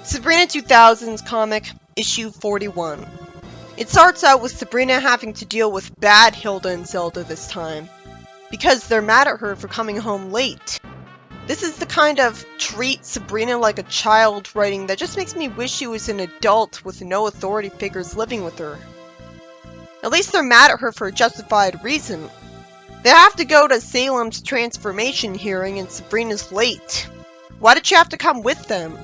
Sabrina 2000s comic, issue 41. It starts out with Sabrina having to deal with bad Hilda and Zelda this time, because they're mad at her for coming home late. This is the kind of treat Sabrina like a child writing that just makes me wish she was an adult with no authority figures living with her. At least they're mad at her for a justified reason. They have to go to Salem's transformation hearing and Sabrina's late. Why did she have to come with them?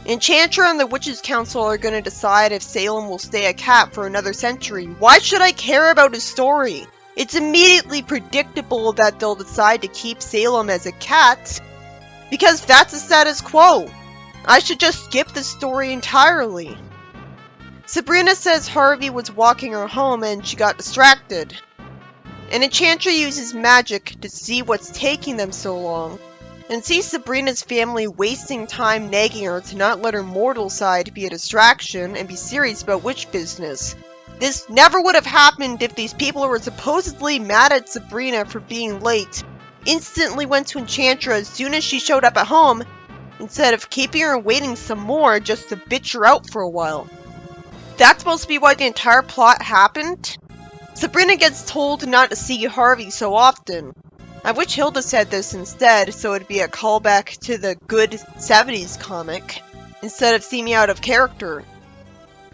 Enchantress and the Witches' Council are going to decide if Salem will stay a cat for another century. Why should I care about his story? It's immediately predictable that they'll decide to keep Salem as a cat, because that's the status quo. I should just skip the story entirely. Sabrina says Harvey was walking her home and she got distracted. An Enchantress uses magic to see what's taking them so long, and sees Sabrina's family wasting time nagging her to not let her mortal side be a distraction and be serious about witch business. This never would have happened if these people who were supposedly mad at Sabrina for being late instantly went to Enchantress as soon as she showed up at home, instead of keeping her waiting some more just to bitch her out for a while. That's supposed to be why the entire plot happened? Sabrina gets told not to see Harvey so often. I wish Hilda said this instead, so it'd be a callback to the good 70s comic, instead of seeming out of character.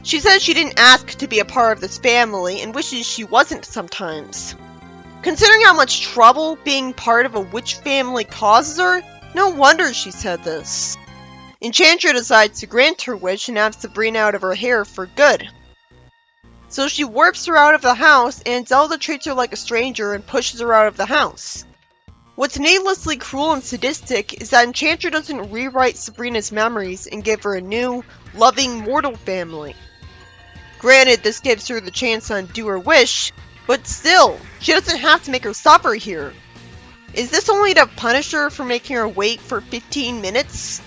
She says she didn't ask to be a part of this family, and wishes she wasn't sometimes. Considering how much trouble being part of a witch family causes her, no wonder she said this. Enchantress decides to grant her wish and have Sabrina out of her hair for good. So she warps her out of the house, and Zelda treats her like a stranger and pushes her out of the house. What's needlessly cruel and sadistic is that Enchantress doesn't rewrite Sabrina's memories and give her a new, loving mortal family. Granted, this gives her the chance to undo her wish, but still, she doesn't have to make her suffer here. Is this only to punish her for making her wait for 15 minutes?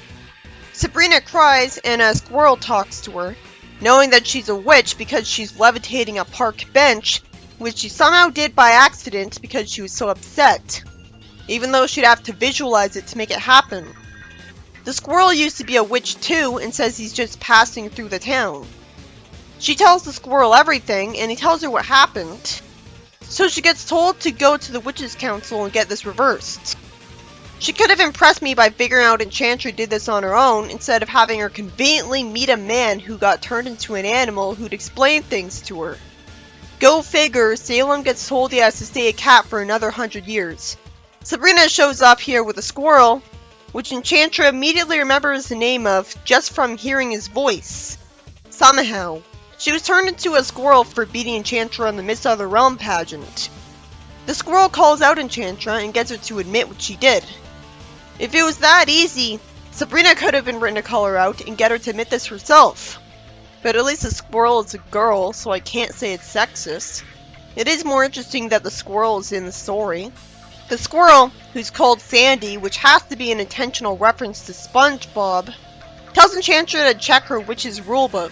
Sabrina cries and a squirrel talks to her, knowing that she's a witch because she's levitating a park bench, which she somehow did by accident because she was so upset, even though she'd have to visualize it to make it happen. The squirrel used to be a witch too and says he's just passing through the town. She tells the squirrel everything and he tells her what happened, so she gets told to go to the Witches' Council and get this reversed. She could have impressed me by figuring out Enchantress did this on her own instead of having her conveniently meet a man who got turned into an animal who'd explain things to her. Go figure, Salem gets told he has to stay a cat for another 100 years. Sabrina shows up here with a squirrel, which Enchantress immediately remembers the name of just from hearing his voice. Somehow. She was turned into a squirrel for beating Enchantress on the Miss Other Realm pageant. The squirrel calls out Enchantress and gets her to admit what she did. If it was that easy, Sabrina could have been written to call her out and get her to admit this herself. But at least the squirrel is a girl, so I can't say it's sexist. It is more interesting that the squirrel is in the story. The squirrel, who's called Sandy, which has to be an intentional reference to SpongeBob, tells Enchantress to check her witch's rulebook,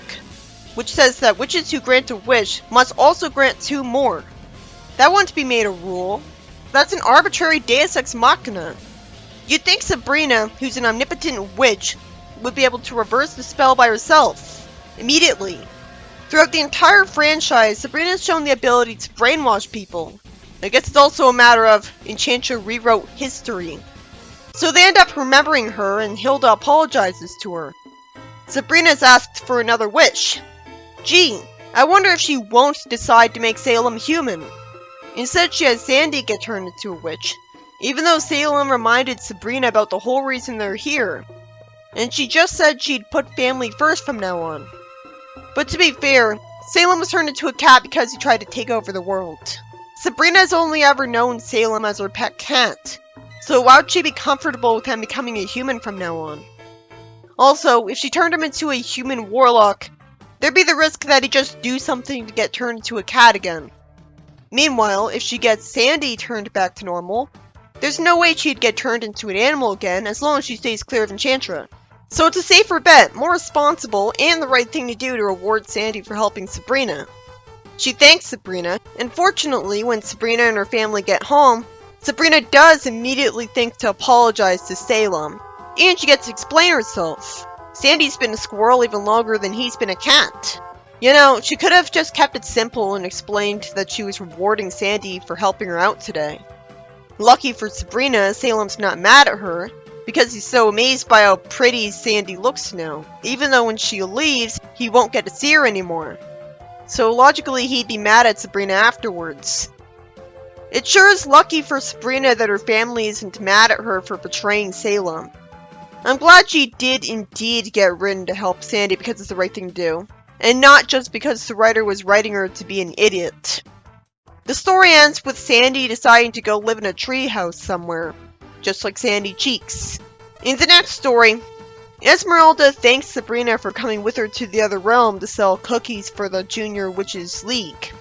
which says that witches who grant a wish must also grant 2 more. That wouldn't be made a rule. That's an arbitrary deus ex machina. You'd think Sabrina, who's an omnipotent witch, would be able to reverse the spell by herself, immediately. Throughout the entire franchise, Sabrina's shown the ability to brainwash people. I guess it's also a matter of Enchantress rewrote history. So they end up remembering her and Hilda apologizes to her. Sabrina's asked for another wish. Gee, I wonder if she won't decide to make Salem human. Instead, she has Sandy get turned into a witch, even though Salem reminded Sabrina about the whole reason they're here. And she just said she'd put family first from now on. But to be fair, Salem was turned into a cat because he tried to take over the world. Sabrina's only ever known Salem as her pet cat, so why would she be comfortable with him becoming a human from now on? Also, if she turned him into a human warlock, there'd be the risk that he'd just do something to get turned into a cat again. Meanwhile, if she gets Sandy turned back to normal, there's no way she'd get turned into an animal again as long as she stays clear of Enchantress. So it's a safer bet, more responsible, and the right thing to do to reward Sandy for helping Sabrina. She thanks Sabrina, and fortunately, when Sabrina and her family get home, Sabrina does immediately think to apologize to Salem, and she gets to explain herself. Sandy's been a squirrel even longer than he's been a cat. You know, she could have just kept it simple and explained that she was rewarding Sandy for helping her out today. Lucky for Sabrina, Salem's not mad at her, because he's so amazed by how pretty Sandy looks now, even though when she leaves, he won't get to see her anymore. So logically, he'd be mad at Sabrina afterwards. It sure is lucky for Sabrina that her family isn't mad at her for betraying Salem. I'm glad she did indeed get written to help Sandy because it's the right thing to do, and not just because the writer was writing her to be an idiot. The story ends with Sandy deciding to go live in a treehouse somewhere, just like Sandy Cheeks. In the next story, Esmeralda thanks Sabrina for coming with her to the other realm to sell cookies for the Junior Witches League.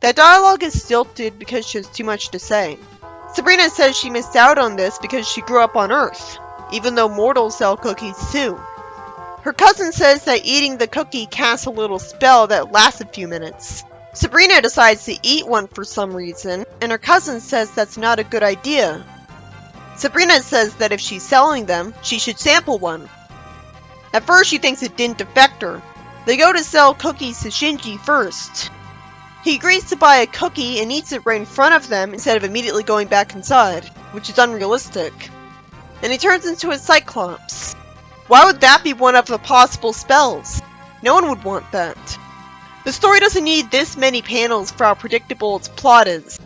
That dialogue is stilted because she has too much to say. Sabrina says she missed out on this because she grew up on Earth, even though mortals sell cookies too. Her cousin says that eating the cookie casts a little spell that lasts a few minutes. Sabrina decides to eat one for some reason, and her cousin says that's not a good idea. Sabrina says that if she's selling them, she should sample one. At first she thinks it didn't affect her. They go to sell cookies to Shinji first. He agrees to buy a cookie and eats it right in front of them instead of immediately going back inside, which is unrealistic. And he turns into a Cyclops. Why would that be one of the possible spells? No one would want that. The story doesn't need this many panels for how predictable its plot is.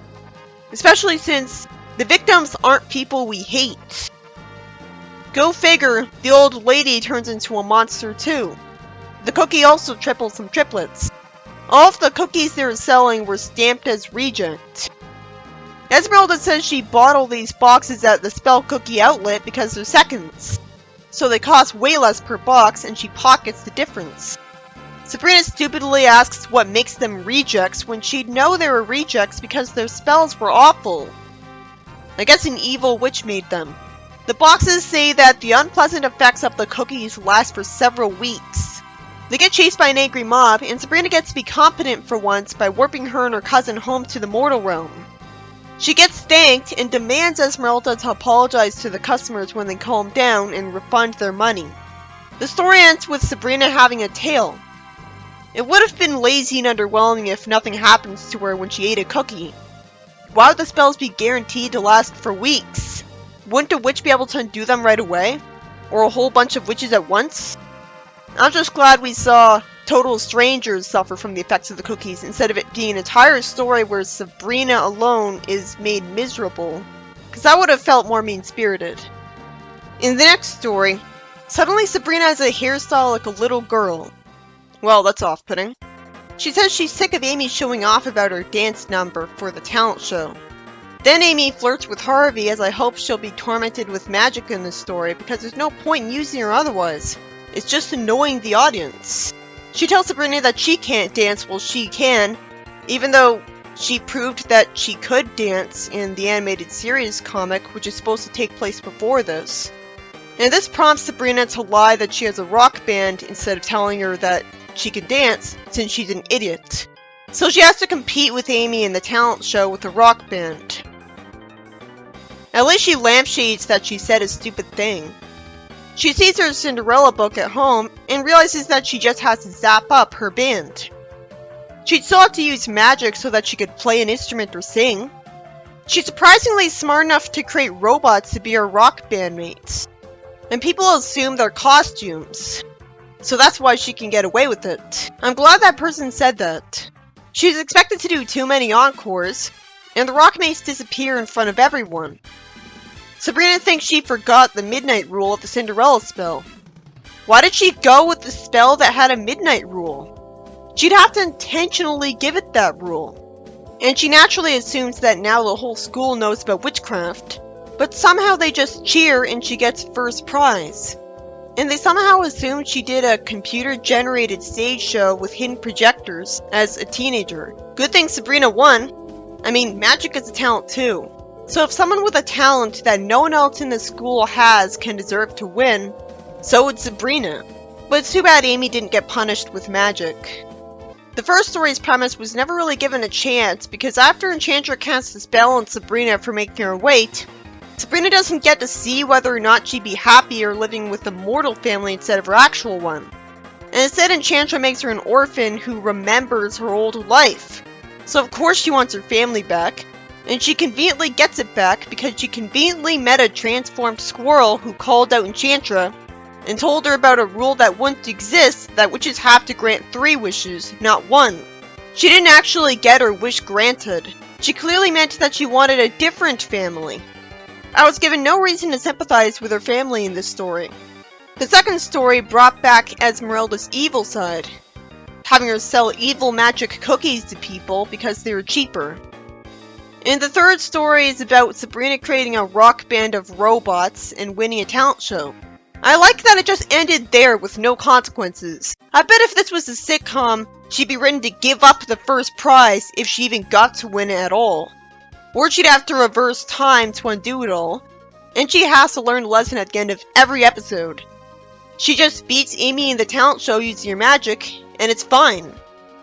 Especially since the victims aren't people we hate. Go figure, the old lady turns into a monster too. The cookie also triples some triplets. All of the cookies they were selling were stamped as reject. Esmeralda says she bought all these boxes at the Spell Cookie outlet because they're seconds. So they cost way less per box and she pockets the difference. Sabrina stupidly asks what makes them rejects when she'd know they were rejects because their spells were awful. I guess an evil witch made them. The boxes say that the unpleasant effects of the cookies last for several weeks. They get chased by an angry mob, and Sabrina gets to be competent for once by warping her and her cousin home to the mortal realm. She gets thanked and demands Esmeralda to apologize to the customers when they calm down and refund their money. The story ends with Sabrina having a tail. It would have been lazy and underwhelming if nothing happens to her when she ate a cookie. Why would the spells be guaranteed to last for weeks? Wouldn't a witch be able to undo them right away? Or a whole bunch of witches at once? I'm just glad we saw total strangers suffer from the effects of the cookies instead of it being an entire story where Sabrina alone is made miserable, because that would have felt more mean-spirited. In the next story, suddenly Sabrina has a hairstyle like a little girl. Well, that's off-putting. She says she's sick of Amy showing off about her dance number for the talent show. Then Amy flirts with Harvey, as I hope she'll be tormented with magic in this story because there's no point in using her otherwise. It's just annoying the audience. She tells Sabrina that she can't dance while she can, even though she proved that she could dance in the animated series comic, which is supposed to take place before this. And this prompts Sabrina to lie that she has a rock band instead of telling her that she can dance, since she's an idiot. So she has to compete with Amy in the talent show with a rock band. At least she lampshades that she said a stupid thing. She sees her Cinderella book at home and realizes that she just has to zap up her band. She'd still have to use magic so that she could play an instrument or sing. She's surprisingly smart enough to create robots to be her rock bandmates. And people assume they're costumes. So that's why she can get away with it. I'm glad that person said that. She's expected to do too many encores, and the rockmates disappear in front of everyone. Sabrina thinks she forgot the midnight rule of the Cinderella spell. Why did she go with the spell that had a midnight rule? She'd have to intentionally give it that rule. And she naturally assumes that now the whole school knows about witchcraft, but somehow they just cheer and she gets first prize. And they somehow assumed she did a computer-generated stage show with hidden projectors as a teenager. Good thing Sabrina won. I mean, magic is a talent too. So if someone with a talent that no one else in the school has can deserve to win, so would Sabrina. But it's too bad Amy didn't get punished with magic. The first story's premise was never really given a chance because after Enchantress cast a spell on Sabrina for making her wait, Sabrina doesn't get to see whether or not she'd be happier living with a mortal family instead of her actual one. And instead, Enchantra makes her an orphan who remembers her old life. So of course she wants her family back, and she conveniently gets it back because she conveniently met a transformed squirrel who called out Enchantra and told her about a rule that wouldn't exist, that witches have to grant 3 wishes, not 1. She didn't actually get her wish granted. She clearly meant that she wanted a different family. I was given no reason to sympathize with her family in this story. The second story brought back Esmeralda's evil side, having her sell evil magic cookies to people because they were cheaper. And the third story is about Sabrina creating a rock band of robots and winning a talent show. I like that it just ended there with no consequences. I bet if this was a sitcom, she'd be ready to give up the first prize if she even got to win it at all. Or she'd have to reverse time to undo it all, and she has to learn a lesson at the end of every episode. She just beats Amy in the talent show using her magic, and it's fine.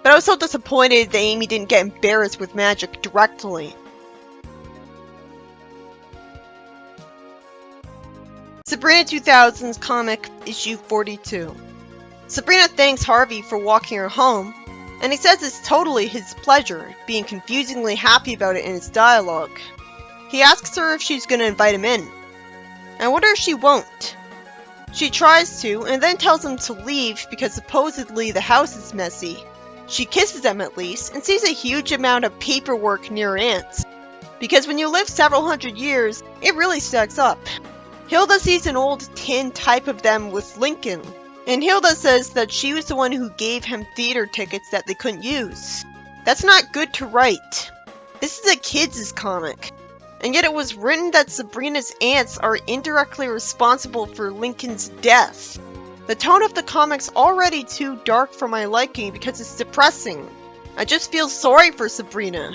But I was so disappointed that Amy didn't get embarrassed with magic directly. Sabrina 2000s comic issue 42. Sabrina thanks Harvey for walking her home, and he says it's totally his pleasure, being confusingly happy about it in his dialogue. He asks her if she's gonna invite him in. I wonder if she won't. She tries to, and then tells him to leave because supposedly the house is messy. She kisses him at least, and sees a huge amount of paperwork near her aunt's. Because when you live several hundred years, it really stacks up. Hilda sees an old tin type of them with Lincoln, and Hilda says that she was the one who gave him theater tickets that they couldn't use. That's not good to write. This is a kids' comic. And yet it was written that Sabrina's aunts are indirectly responsible for Lincoln's death. The tone of the comic's already too dark for my liking because it's depressing. I just feel sorry for Sabrina.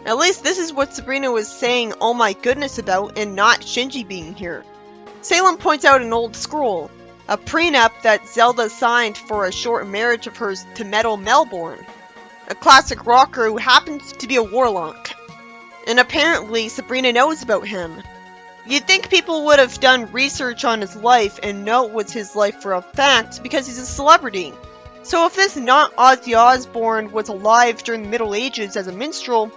At least this is what Sabrina was saying oh my goodness about, and not Shinji being here. Salem points out an old scroll, a prenup that Zelda signed for a short marriage of hers to Metal Melbourne, a classic rocker who happens to be a warlock. And apparently Sabrina knows about him. You'd think people would have done research on his life and know it was his life for a fact because he's a celebrity. So if this not Ozzy Osbourne was alive during the Middle Ages as a minstrel,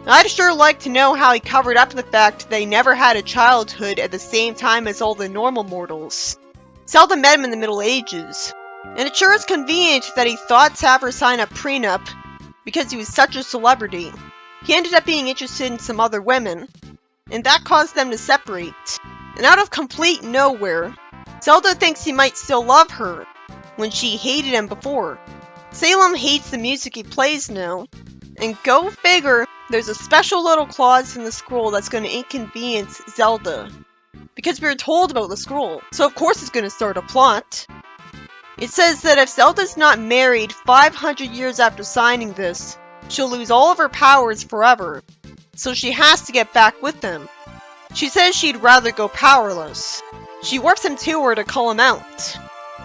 I'd sure like to know how he covered up the fact that he never had a childhood at the same time as all the normal mortals. Zelda met him in the Middle Ages, and it sure is convenient that he thought to have her sign a prenup because he was such a celebrity. He ended up being interested in some other women, and that caused them to separate. And out of complete nowhere, Zelda thinks he might still love her, when she hated him before. Salem hates the music he plays now, and go figure, there's a special little clause in the scroll that's going to inconvenience Zelda. Because we were told about the scroll, so of course it's going to start a plot. It says that if Zelda's not married 500 years after signing this, she'll lose all of her powers forever, so she has to get back with them. She says she'd rather go powerless. She warps him to her to call him out.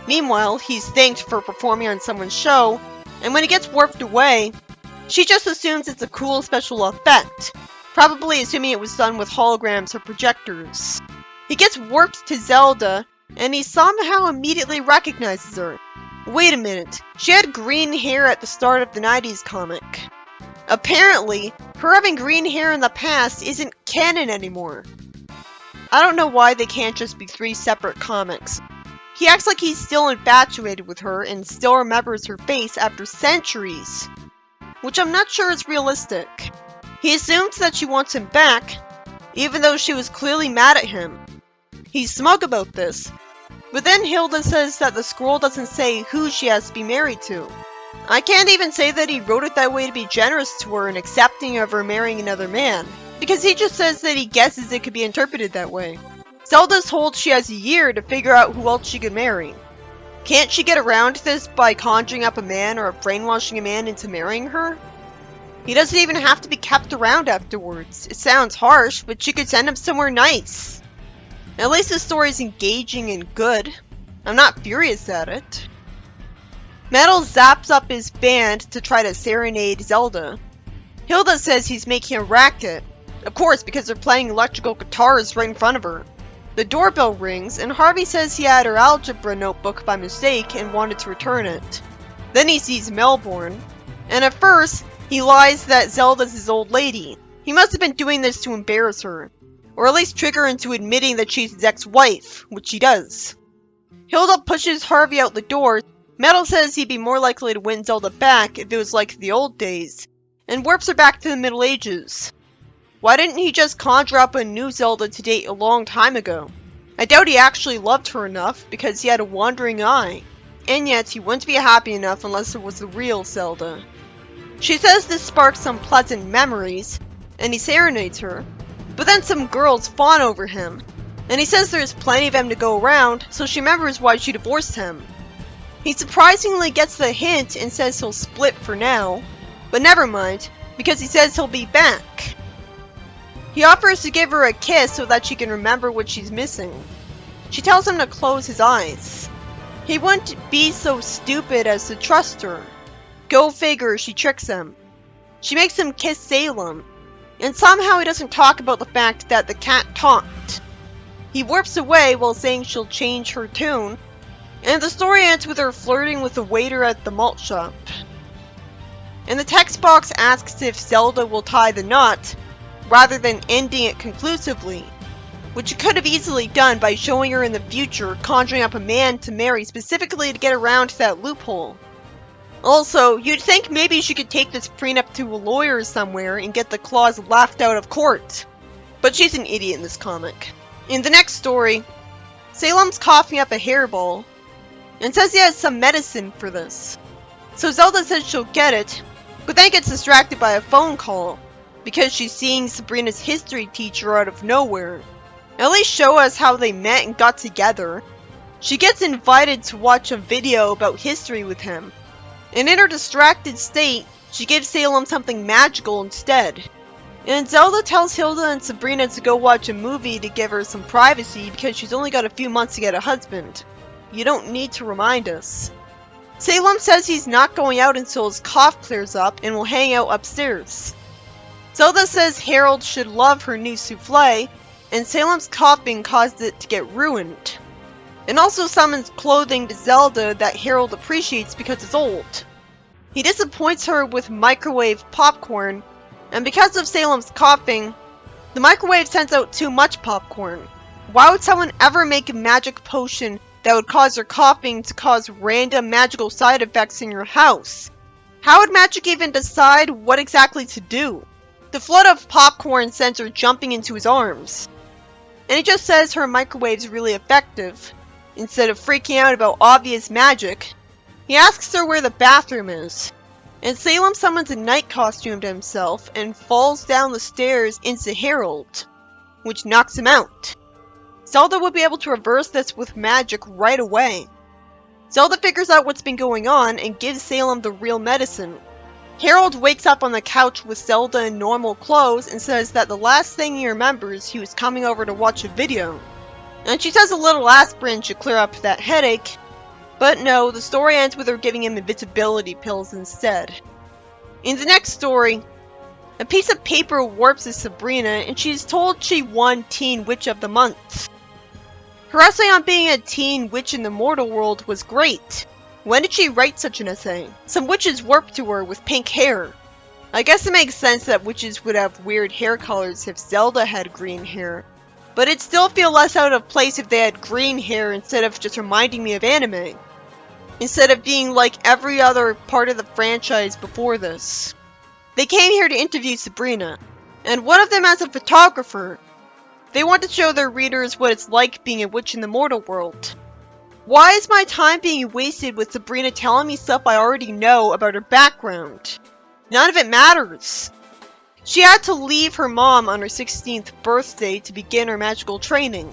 Meanwhile, he's thanked for performing on someone's show, and when he gets warped away, she just assumes it's a cool special effect, probably assuming it was done with holograms or projectors. He gets warped to Zelda, and he somehow immediately recognizes her. Wait a minute, she had green hair at the start of the 90s comic. Apparently, her having green hair in the past isn't canon anymore. I don't know why they can't just be 3 separate comics. He acts like he's still infatuated with her and still remembers her face after centuries, which I'm not sure is realistic. He assumes that she wants him back, even though she was clearly mad at him. He's smug about this, but then Hilda says that the scroll doesn't say who she has to be married to. I can't even say that he wrote it that way to be generous to her and accepting of her marrying another man, because he just says that he guesses it could be interpreted that way. Zelda's told she has a year to figure out who else she could marry. Can't she get around this by conjuring up a man or brainwashing a man into marrying her? He doesn't even have to be kept around afterwards. It sounds harsh, but she could send him somewhere nice. At least the story's engaging and good. I'm not furious at it. Metal zaps up his band to try to serenade Zelda. Hilda says he's making a racket, Of course, because they're playing electrical guitars right in front of her. The doorbell rings, and Harvey says he had her algebra notebook by mistake and wanted to return it. Then he sees Melbourne, and at first, he lies that Zelda's his old lady. He must have been doing this to embarrass her, or at least trick her into admitting that she's his ex-wife, which she does. Hilda pushes Harvey out the door. Metal says he'd be more likely to win Zelda back if it was like the old days, and warps her back to the Middle Ages. Why didn't he just conjure up a new Zelda to date a long time ago? I doubt he actually loved her enough, because he had a wandering eye. And yet, he wouldn't be happy enough unless it was the real Zelda. She says this sparks some pleasant memories, and he serenades her. But then some girls fawn over him, and he says there's plenty of them to go around, so she remembers why she divorced him. He surprisingly gets the hint and says he'll split for now, but never mind, because he says he'll be back. He offers to give her a kiss so that she can remember what she's missing. She tells him to close his eyes. He wouldn't be so stupid as to trust her. Go figure, she tricks him. She makes him kiss Salem, and somehow he doesn't talk about the fact that the cat talked. He warps away while saying she'll change her tune, and the story ends with her flirting with the waiter at the malt shop. And the text box asks if Zelda will tie the knot, rather than ending it conclusively, which she could have easily done by showing her in the future conjuring up a man to marry specifically to get around that loophole. Also, you'd think maybe she could take this prenup to a lawyer somewhere and get the clause laughed out of court. But she's an idiot in this comic. In the next story, Salem's coughing up a hairball, and says he has some medicine for this. So Zelda says she'll get it, but then gets distracted by a phone call, because she's seeing Sabrina's history teacher out of nowhere. At least show us how they met and got together. She gets invited to watch a video about history with him, and in her distracted state, she gives Salem something magical instead. And Zelda tells Hilda and Sabrina to go watch a movie to give her some privacy because she's only got a few months to get a husband. You don't need to remind us. Salem says he's not going out until his cough clears up and will hang out upstairs. Zelda says Harold should love her new souffle, and Salem's coughing caused it to get ruined. And also summons clothing to Zelda that Harold appreciates because it's old. He disappoints her with microwave popcorn, and because of Salem's coughing, the microwave sends out too much popcorn. Why would someone ever make a magic potion that would cause her coughing to cause random magical side effects in your house? How would magic even decide what exactly to do? The flood of popcorn sends her jumping into his arms. And he just says her microwave's really effective. Instead of freaking out about obvious magic, he asks her where the bathroom is. And Salem summons a night costume to himself and falls down the stairs into Harold, which knocks him out. Zelda would be able to reverse this with magic right away. Zelda figures out what's been going on and gives Salem the real medicine. Harold wakes up on the couch with Zelda in normal clothes and says that the last thing he remembers, he was coming over to watch a video. And she says a little aspirin should clear up that headache, but no, the story ends with her giving him invisibility pills instead. In the next story, a piece of paper warps to Sabrina and she's told she won Teen Witch of the Month. Her essay on being a teen witch in the mortal world was great. When did she write such an essay? Some witches warped to her with pink hair. I guess it makes sense that witches would have weird hair colors if Zelda had green hair, but it'd still feel less out of place if they had green hair instead of just reminding me of anime. Instead of being like every other part of the franchise before this. They came here to interview Sabrina, and one of them as a photographer. They want to show their readers what it's like being a witch in the mortal world. Why is my time being wasted with Sabrina telling me stuff I already know about her background? None of it matters. She had to leave her mom on her 16th birthday to begin her magical training.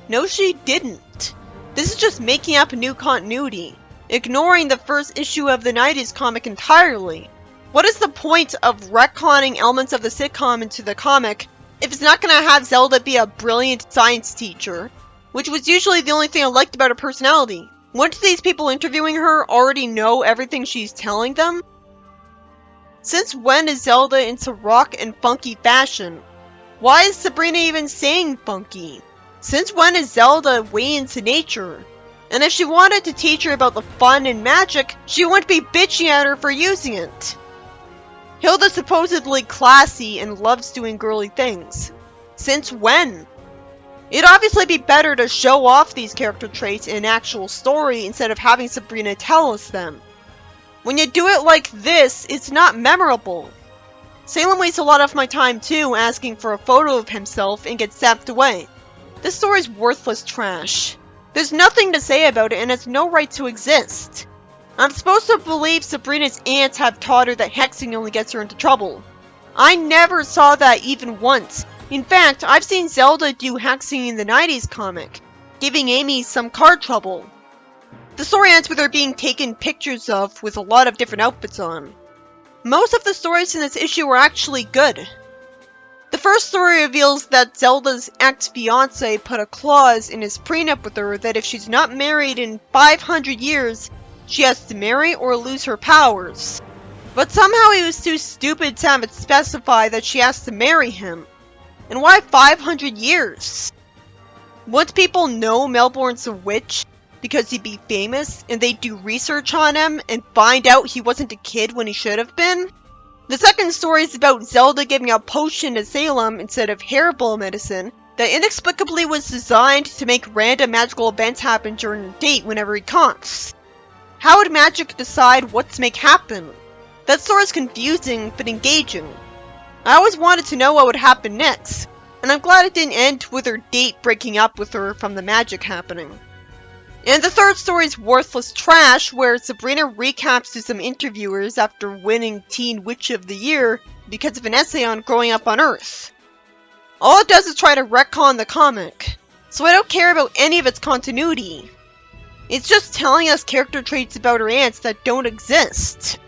No, she didn't. This is just making up a new continuity, ignoring the first issue of the 90s comic entirely. What is the point of retconning elements of the sitcom into the comic if it's not going to have Zelda be a brilliant science teacher? Which was usually the only thing I liked about her personality. Wouldn't these people interviewing her already know everything she's telling them? Since when is Zelda into rock and funky fashion? Why is Sabrina even saying funky? Since when is Zelda way into nature? And if she wanted to teach her about the fun and magic, she wouldn't be bitching at her for using it. Hilda's supposedly classy and loves doing girly things. Since when? It'd obviously be better to show off these character traits in an actual story instead of having Sabrina tell us them. When you do it like this, it's not memorable. Salem wastes a lot of my time too asking for a photo of himself and gets zapped away. This story's worthless trash. There's nothing to say about it and has no right to exist. I'm supposed to believe Sabrina's aunts have taught her that hexing only gets her into trouble. I never saw that even once. In fact, I've seen Zelda do hexing in the 90s comic, giving Amy some car trouble. The story ends with her being taken pictures of with a lot of different outfits on. Most of the stories in this issue are actually good. The first story reveals that Zelda's ex-fiance put a clause in his prenup with her that if she's not married in 500 years, she has to marry or lose her powers. But somehow he was too stupid to have it specify that she has to marry him. And why 500 years? Wouldn't people know Melbourne's a witch because he'd be famous and they'd do research on him and find out he wasn't a kid when he should have been? The second story is about Zelda giving a potion to Salem instead of hairball medicine that inexplicably was designed to make random magical events happen during a date whenever he coughs. How would magic decide what to make happen? That story is confusing but engaging. I always wanted to know what would happen next, and I'm glad it didn't end with her date breaking up with her from the magic happening. And the third story is worthless trash, where Sabrina recaps to some interviewers after winning Teen Witch of the Year because of an essay on growing up on Earth. All it does is try to retcon the comic, so I don't care about any of its continuity. It's just telling us character traits about her aunts that don't exist.